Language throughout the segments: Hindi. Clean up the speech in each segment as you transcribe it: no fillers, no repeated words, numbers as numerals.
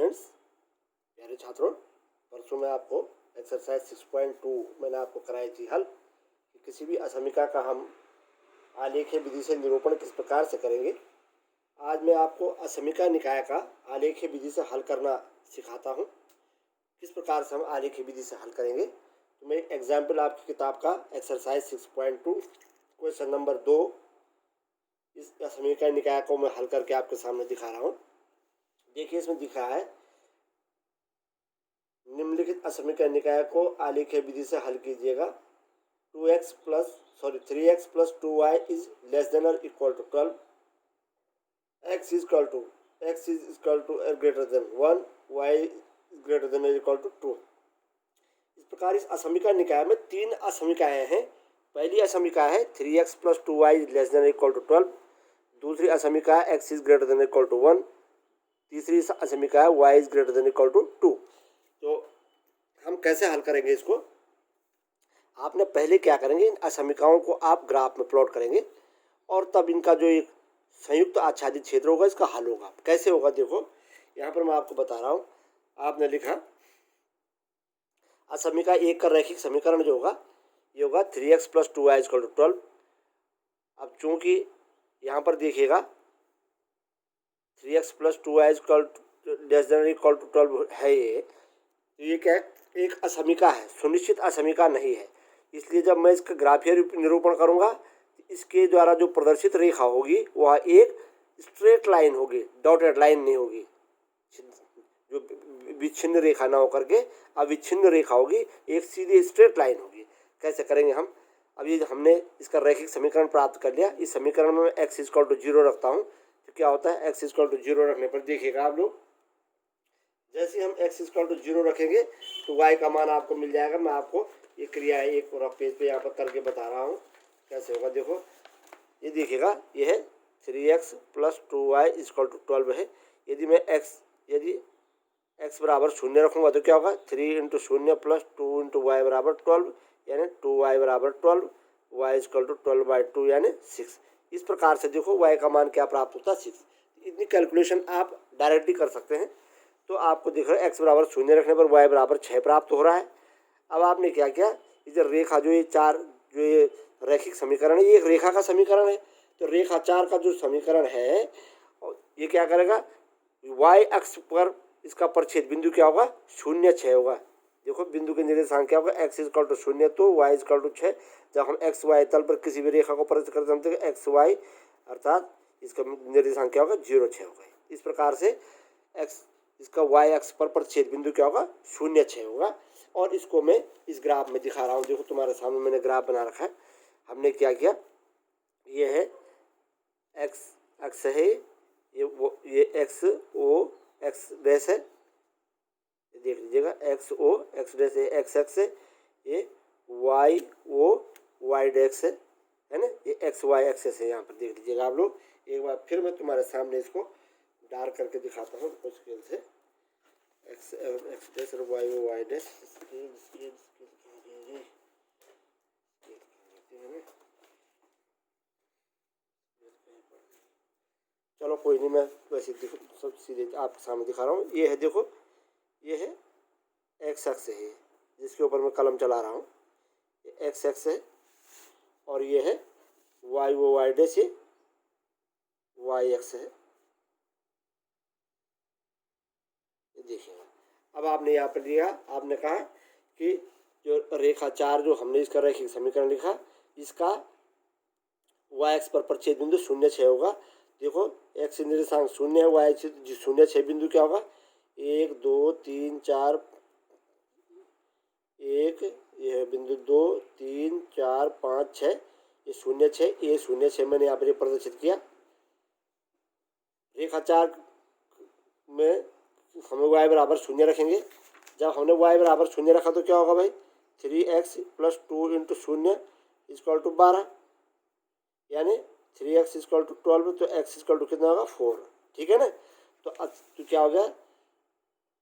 स्टूडेंट्स, प्यारे छात्रों, परसों मैं आपको एक्सरसाइज 6.2 मैंने आपको कराई थी हल कि किसी भी असमीका का हम आलेखीय विधि से निरूपण किस प्रकार से करेंगे। आज मैं आपको असमीका निकाय का आलेखीय विधि से हल करना सिखाता हूँ। किस प्रकार से हम आलेखीय विधि से हल करेंगे, तो मैं एग्जाम्पल आपकी किताब का एक्सरसाइज 6.2 क्वेश्चन नंबर 2 इस असमीका निकाय को मैं हल करके आपके सामने दिखा रहा हूँ। देखिए, इसमें दिखा है निम्नलिखित असमीका निकाय को आलेखीय विधि से हल कीजिएगा। 3x plus 2y is less than और equal to 12, x is equal to greater than 1, y greater than और इक्वल टू 2। इस प्रकार इस असमीका निकाय में तीन असमीकाएं हैं। पहली असमीका है 3x plus 2y is less than और इक्वल टू 12। दूसरी असमीका है x is greater than equal to 1। तीसरी असमीका है y is greater than equal to 2। तो हम कैसे हल करेंगे इसको, आपने पहले क्या करेंगे, इन असमीकाओं को आप ग्राफ में प्लॉट करेंगे और तब इनका जो एक संयुक्त आच्छादित क्षेत्र होगा इसका हल होगा। कैसे होगा, देखो यहाँ पर मैं आपको बता रहा हूँ। आपने लिखा असमीका एक का रैखिक समीकरण जो होगा ये होगा 3x plus 2y equal to 12। अब चूंकि यहाँ पर देखिएगा 3x plus 2y equal less than equal to 12 है, ये क्या है, एक असमीका है, सुनिश्चित असमीका नहीं है। इसलिए जब मैं इसका ग्राफीय निरूपण करूंगा, इसके द्वारा जो प्रदर्शित रेखा होगी वह एक स्ट्रेट लाइन होगी, डॉटेड लाइन नहीं होगी। जो विच्छिन्न रेखा ना होकर के अविच्छिन्न रेखा होगी, एक सीधी स्ट्रेट लाइन होगी। कैसे करेंगे हम, अभी हमने इसका रैखिक समीकरण प्राप्त कर लिया। इस समीकरण में x इक्वल टू 0 रखता हूँ, तो क्या होता है, x इक्वल टू 0 रखने पर देखिएगा आप लोग, जैसे हम x इक्वल टू 0 रखेंगे तो y का मान आपको मिल जाएगा। मैं आपको ये क्रिया एक रफ पेज पे यहाँ पर करके बता रहा हूँ कैसे होगा। देखो, ये देखिएगा, ये है 3x plus 2y equal to 12 है। यदि मैं यदि x बराबर 0 रखूँगा तो क्या होगा, 3 इंटू 0 प्लस 2 इंटू वाई बराबर 12, यानी 2y बराबर 12, y इक्वल टू 12/2 यानी 6। इस प्रकार से देखो y का मान क्या प्राप्त होता है, 6। इतनी कैलकुलेशन आप डायरेक्टली कर सकते हैं। तो आपको दिख रहा है x बराबर 0 रखने पर y बराबर 6 प्राप्त हो रहा है। अब आपने क्या किया, इधर रेखा जो ये रैखिक समीकरण है, ये एक रेखा का समीकरण है। तो रेखा 4 का जो समीकरण है ये क्या करेगा, y अक्ष पर इसका परिच्छेद बिंदु क्या होगा, 0, 6 होगा। देखो, बिंदु के निर्देशांक क्या होगा, x इक्वल टू 0 तो y इक्वल टू 6। जब हम x y तल पर किसी भी रेखा को परिचित करते हैं तो x y अर्थात इसका निर्देशांक क्या होगा, 0, 6 होगा। इस प्रकार से इसका y अक्ष पर परिच्छेद बिंदु क्या होगा, 0, 6 होगा। और इसको मैं इस ग्राफ में दिखा रहा हूँ। देखो, तुम्हारे सामने मैंने ग्राफ बना रखा है। हमने क्या किया, ये है x अक्ष है, ये x o x डैश है, देख लीजिएगा, x o x डैश है, x अक्ष है। ये y o y डैश है ना, ये x y एक्सेस है। यहाँ पर देख लीजिएगा आप लोग। एक बार फिर मैं तुम्हारे सामने इसको डार्क करके दिखाता हूँ कुछ स्केल से। x डैश और y o y डैश, चलो कोई नहीं, मैं वैसे सब सीधे आपके सामने दिखा रहा हूँ। ये है, देखो, ये है x अक्ष है जिसके ऊपर मैं कलम चला रहा हूँ, ये x अक्ष है। और ये है y o y डैश, ये y अक्ष है। देखिएगा, अब आपने यहाँ पर लिया, आपने कहा कि जो रेखा 4 जो हमने इसका रैखिक समीकरण लिखा, इसका y अक्ष पर परिच्छेद बिंदु 0, 6 होगा। देखो, x निर्देशांक 0 है, y 0, 6 बिंदु क्या होगा, 1 2 3 4, 1 ये बिंदु 2 3 4 5 6, ये 0 6, ये 0 6 मैंने यहाँ पर प्रदर्शित किया। रेखा 4 में हम y बराबर 0 रखेंगे। जब हमने y बराबर 0 रखा तो क्या होगा भाई, 3x plus 2 into 0 equal to 12, यानी 3x इक्वल टू 12, तो x इक्वल टू कितना होगा, 4। ठीक है ना। तो क्या हो गया,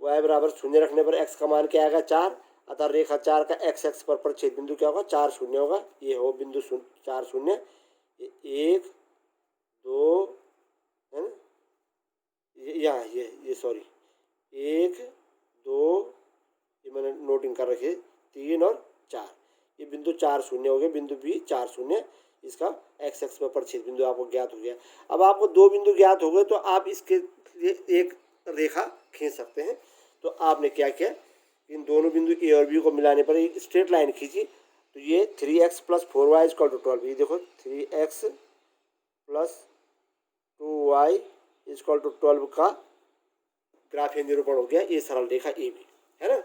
y बराबर 0 रखने पर x का मान क्या आएगा, 4। अतः रेखा 4 का x अक्ष पर परिच्छेद बिंदु क्या होगा, 4 0 होगा। ये हो बिंदु 4 0, 1 2 है ना, यहाँ ये सॉरी, 1 2, ये मैंने नोटिंग कर रखी है, 3 और 4, ये बिंदु 4 शून्य हो गए, बिंदु बी 4 शून्य, इसका एक्स एक्स पर परिच्छेद बिंदु आपको ज्ञात हो गया। अब आपको दो बिंदु ज्ञात हो गए तो आप इसके लिए एक रेखा खींच सकते हैं। तो आपने क्या किया, इन दोनों बिंदु ए और बी को मिलाने पर एक स्ट्रेट लाइन खींची, तो ये 3x + 4y = 12, ये देखो 3x + 2y = 12 का ग्राफीय निरूपण हो गया, ये सरल रेखा ए बी है ना।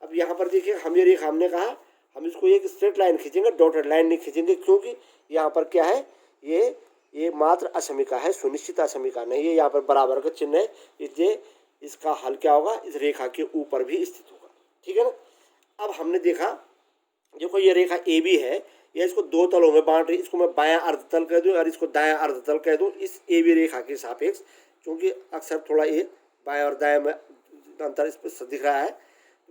अब यहाँ पर देखिए, हम ये रेखा, हमने कहा हम इसको एक स्ट्रेट लाइन खींचेंगे, डॉटेड लाइन नहीं खींचेंगे, क्योंकि यहाँ पर क्या है, ये मात्र असमीका है, सुनिश्चित असमीका नहीं है, यहाँ पर बराबर का चिन्ह है, इसलिए इसका हल क्या होगा, इस रेखा के ऊपर भी स्थित होगा। ठीक है ना। अब हमने देखा, देखो ये रेखा ए बी है, या इसको दो तलों में बांट रही, इसको मैं बायां अर्धतल कह दूं और इसको दायां अर्धतल कह दूं, इस ए बी रेखा के सापेक्ष, क्योंकि अक्सर थोड़ा ये बायां और दायां में अंतर इस पर दिख रहा है,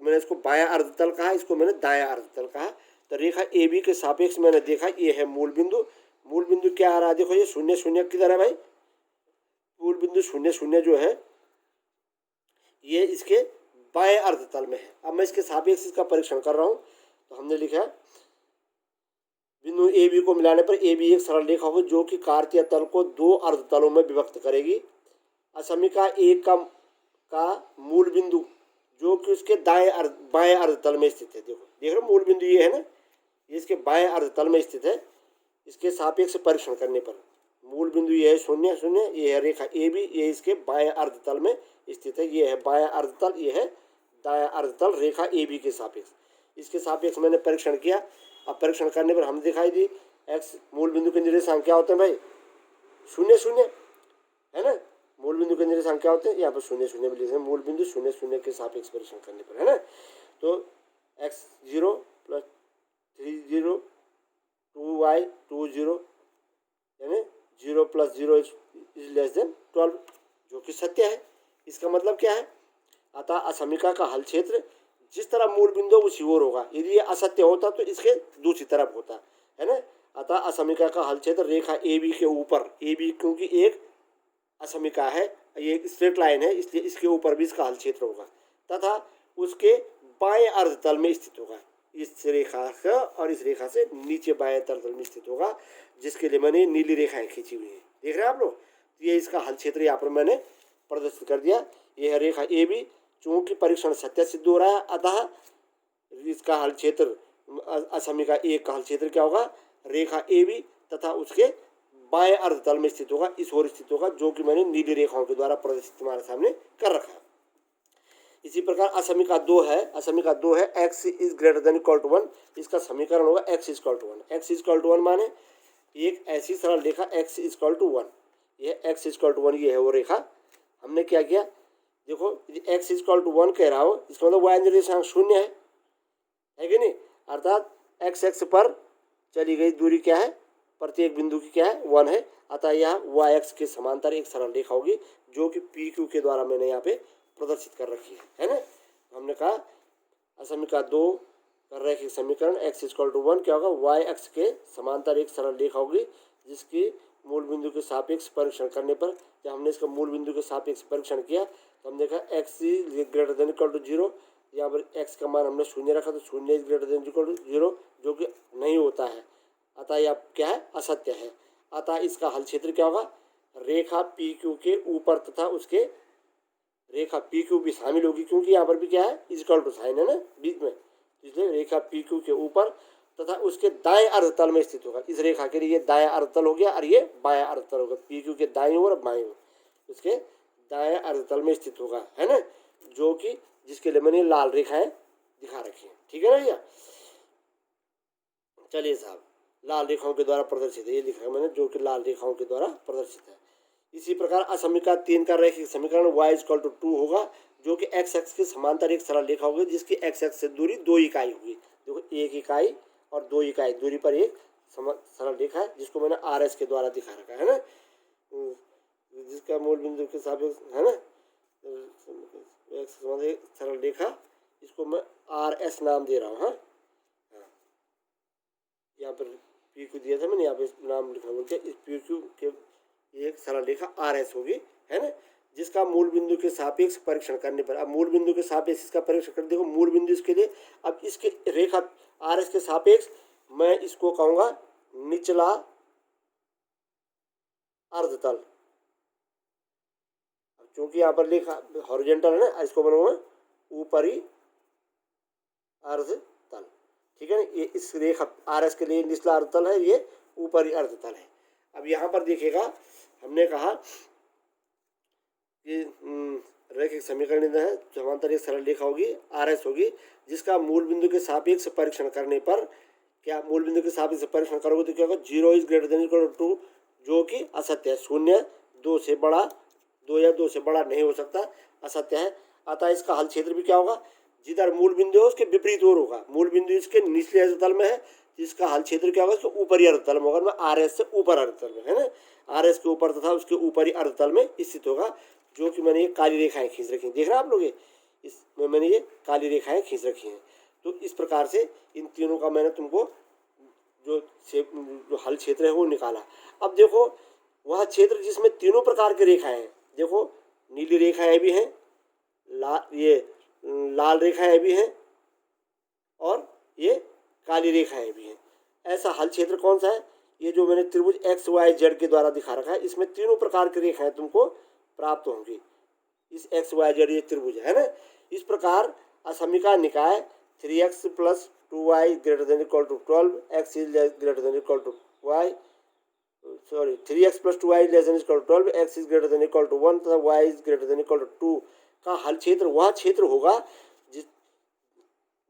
मैंने इसको बायां अर्धतल कहा, इसको मैंने दायां अर्धतल कहा। तो रेखा ए बी के सापेक्ष मैंने देखा, ये है मूल बिंदु। मूल बिंदु क्या आ रहा है, देखो ये 0 0 किधर है भाई, मूल बिंदु 0 0 जो है ये इसके बाएं अर्धतल में है। अब मैं इसके सापेक्ष इसका परीक्षण कर रहा हूँ, तो हमने लिखा है बिंदु ए बी को मिलाने पर ए बी एक सरल रेखा होगी जो कि कार्तीय तल को दो अर्धतलों में विभक्त करेगी। असमीका एक का मूल बिंदु जो कि उसके बाएं अर्धतल में स्थित है, देखो देख रहे हो मूल बिंदु ये है ना, ये इसके बाएं अर्धतल में स्थित है। इसके सापेक्ष परीक्षण करने पर मूल बिंदु ये है 0 0, ये है रेखा ए बी, ये इसके बाएं अर्धतल में स्थित है, ये है बायां अर्धतल, ये है दायां अर्धतल रेखा ए बी के सापेक्ष। इसके सापेक्ष मैंने परीक्षण किया। अब परीक्षण करने पर हम दिखाई दी एक्स मूल बिंदु के निर्देशांक क्या होते हैं भाई, 0 0 है ना। मूल बिंदु के निर्देशांक क्या होते हैं, यहाँ पर 0 0 भी लिखे हैं, मूल बिंदु 0 0 के सापेक्ष परीक्षण करने पर, है ना। तो x0 + 3 0 2y 2 0 यानी 0 + 0 = 12, जो कि सत्य है। इसका मतलब क्या है, अतः असमीका का हल क्षेत्र जिस तरह मूल बिंदु उसी ओर होगा, यदि ये असत्य होता तो इसके दूसरी तरफ होता, है ना। अतः असमीका का हल क्षेत्र रेखा ए बी के ऊपर, ए बी क्योंकि एक असमीका है, ये एक स्ट्रेट लाइन है, इसलिए इसके ऊपर भी इसका हल क्षेत्र होगा, तथा उसके बाएं अर्धतल में स्थित होगा, इस रेखा से और इस रेखा से नीचे बाएं अर्धतल में स्थित होगा, जिसके लिए मैंने नीली रेखाएं खींची हुई है, देख रहे हैं आप लोग। ये इसका हल क्षेत्र यहाँ पर मैंने प्रदर्शित कर दिया। यह है रेखा ए बी, चूंकि परीक्षण सत्य सिद्ध हो रहा है, अतः इसका हल क्षेत्र असमीका एक का हल क्षेत्र क्या होगा, रेखा ए बी तथा उसके बाएं अर्धतल में स्थित होगा, इस ओर स्थित होगा, जो कि मैंने नीली रेखाओं के द्वारा प्रदर्शित तुम्हारे सामने कर रखा है। इसी प्रकार असमीका 2 है, असमीका 2 है x > 1, इसका समीकरण होगा x = 1। x = 1 माने एक ऐसी सरल रेखा x = 1, यह x = 1, ये है वो रेखा। हमने क्या किया, देखो x = 1 कह रहा हो, इसका मतलब y निर्देशांक 0 है कि नहीं, अर्थात x एक्स पर चली गई दूरी क्या है, प्रत्येक बिंदु की क्या है, 1 है। अतः यह y एक्स के समांतर एक सरल रेखा होगी, जो कि पी क्यू के द्वारा मैंने यहाँ पे प्रदर्शित कर रखी है ना। हमने कहा असमीका 2 कर रैखिक समीकरण x = 1 क्या होगा, y एक्स के समांतर एक सरल रेखा होगी, जिसकी मूल बिंदु के सापेक्ष परीक्षण करने पर, जब हमने इसका मूल बिंदु के सापेक्ष परीक्षण किया तो हमने देखा x > 0, यहाँ पर x का मान हमने 0 रखा, तो 0 > 0, जो कि नहीं होता है, अतः यह क्या है, असत्य है। अतः इसका हल क्षेत्र क्या होगा, रेखा पी क्यू के ऊपर तथा उसके रेखा पी क्यू भी शामिल होगी, क्योंकि यहाँ पर भी क्या है, इक्वल टू साइन है ना बीच में, इसलिए रेखा पी क्यू के ऊपर तथा उसके दाएं अर्धतल में स्थित होगा। इस रेखा के लिए ये दाएं अर्धतल हो गया और ये बाएं अर्धतल होगा, पी क्यू के दाएं ओर और बाएं ओर उसके दाएं अर्धतल में स्थित होगा, है ना, जो कि जिसके लिए मैंने लाल रेखाएं दिखा रखी है। ठीक है ना भैया, चलिए साहब, लाल रेखाओं के द्वारा प्रदर्शित है, ये लिखा है मैंने, जो कि लाल रेखाओं के द्वारा प्रदर्शित है। इसी प्रकार असमीका 3 का रैखिक समीकरण y = 2 होगा, जो कि x एक्स के समांतर एक सरल रेखा होगी, जिसकी x एक्स से दूरी 2 इकाई होगी। देखो 1 इकाई और 2 इकाई दूरी पर एक सरल रेखा है, जिसको मैंने RS के द्वारा दिखा रखा है ना, जिसका मूल बिंदु के सापेक्ष है ना एक सरल रेखा, इसको मैं RS नाम दे रहा हूँ। हाँ, यहाँ पर पी क्यू दिया था मैंने, यहाँ पे नाम लिखा बोलते हैं, इस पी क्यू के एक सरल रेखा RS होगी, है ना, जिसका मूल बिंदु के सापेक्ष परीक्षण करने पर, अब मूल बिंदु के सापेक्ष इसका परीक्षण कर, देखो मूल बिंदु इसके लिए, अब इसके रेखा आर एस के सापेक्ष मैं इसको कहूँगा निचला अर्धतल, क्योंकि यहाँ पर लिखा हॉरिजॉन्टल है ना, इसको बनाऊंगा ऊपरी अर्धतल, ठीक है ना। ये इस रेखा आर एस के लिए निचला अर्धतल है, ये ऊपरी अर्धतल है। अब यहाँ पर देखिएगा हमने कहा कि रैखिक समीकरण है, समांतर एक सरल रेखा होगी आर एस होगी, जिसका मूल बिंदु के सापेक्ष परीक्षण करने पर, क्या मूल बिंदु के सापेक्ष परीक्षण करोगे तो क्या होगा, 0 is greater than equal to 2, जो कि असत्य है, शून्य 2 से बड़ा, 2 या 2 से बड़ा नहीं हो सकता, असत्य है। अतः इसका हल क्षेत्र भी क्या होगा, जिधर मूल बिंदु है उसके विपरीत ओर होगा। मूल बिंदु इसके निचले अर्धतल में है, इसका हल क्षेत्र क्या होगा, इसके ऊपरी अर्धतल में होगा, मैं आर एस से ऊपर अर्धतल में, है ना, आर एस के ऊपर तथा उसके ऊपरी अर्धतल में स्थित होगा, जो कि मैंने ये काली रेखाएं खींच रखी हैं, देख रहे हैं आप लोग, इसमें मैंने ये काली रेखाएं खींच रखी हैं। तो इस प्रकार से इन तीनों का मैंने तुमको जो हल क्षेत्र है वो निकाला। अब देखो वह क्षेत्र जिसमें तीनों प्रकार की रेखाएं हैं, देखो नीली रेखाएं भी हैं, लाल रेखाएं भी हैं और ये काली रेखाएं भी हैं। ऐसा हल क्षेत्र कौन सा है, ये जो मैंने त्रिभुज एक्स वाई जेड के द्वारा दिखा रखा है, इसमें तीनों प्रकार की रेखाएं तुमको प्राप्त होंगी। इस एक्स वाई जेड ये त्रिभुज है ना। इस प्रकार असमिका निकाय 3x + 2y > = 12, x is greater than equal to y, sorry 3x + 2y > 12, x is greater than equal to 1 तथा y is greater than equal to 2 का हल क्षेत्र वह क्षेत्र होगा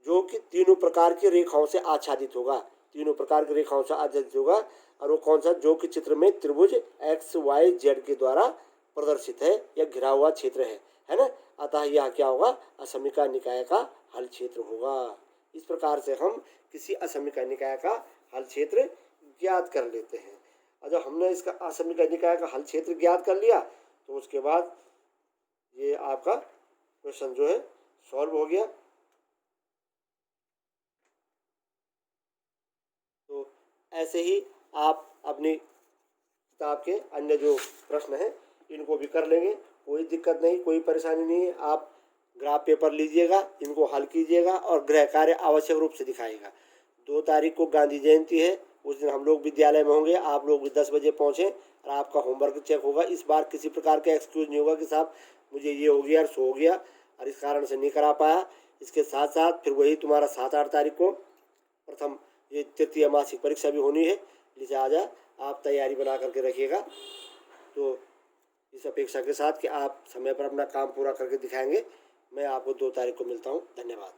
जो कि तीनों प्रकार की रेखाओं से आच्छादित होगा, तीनों प्रकार की रेखाओं से आच्छादित होगा। और वो कौन सा, जो कि चित्र में त्रिभुज एक्स वाई जेड के द्वारा प्रदर्शित है या घिरा हुआ क्षेत्र है ना। अतः यह क्या होगा, असमिका निकाय का हल क्षेत्र होगा। इस प्रकार से हम किसी असमिका निकाय का हल क्षेत्र ज्ञात कर लेते हैं। और जब हमने इसका असमिका निकाय का हल क्षेत्र ज्ञात कर लिया तो उसके बाद ये आपका क्वेश्चन जो है सॉल्व हो गया। तो ऐसे ही आप अपनी किताब के अन्य जो प्रश्न हैं इनको भी कर लेंगे, कोई दिक्कत नहीं, कोई परेशानी नहीं है। आप ग्राफ पेपर लीजिएगा, इनको हल कीजिएगा और गृह कार्य आवश्यक रूप से दिखाइएगा। 2 तारीख को गांधी जयंती है, उस दिन हम लोग विद्यालय में होंगे, आप लोग भी 10 बजे पहुँचें और आपका होमवर्क चेक होगा। इस बार किसी प्रकार का एक्सक्यूज नहीं होगा कि साहब मुझे ये हो गया और सो हो गया और इस कारण से नहीं करा पाया। इसके साथ साथ फिर वही तुम्हारा 7-8 तारीख को प्रथम ये तृतीय मासिक परीक्षा भी होनी है, लिहाजा आप तैयारी बना करके रखिएगा। तो इस अपेक्षा के साथ कि आप समय पर अपना काम पूरा करके दिखाएंगे, मैं आपको 2 तारीख को मिलता हूँ। धन्यवाद।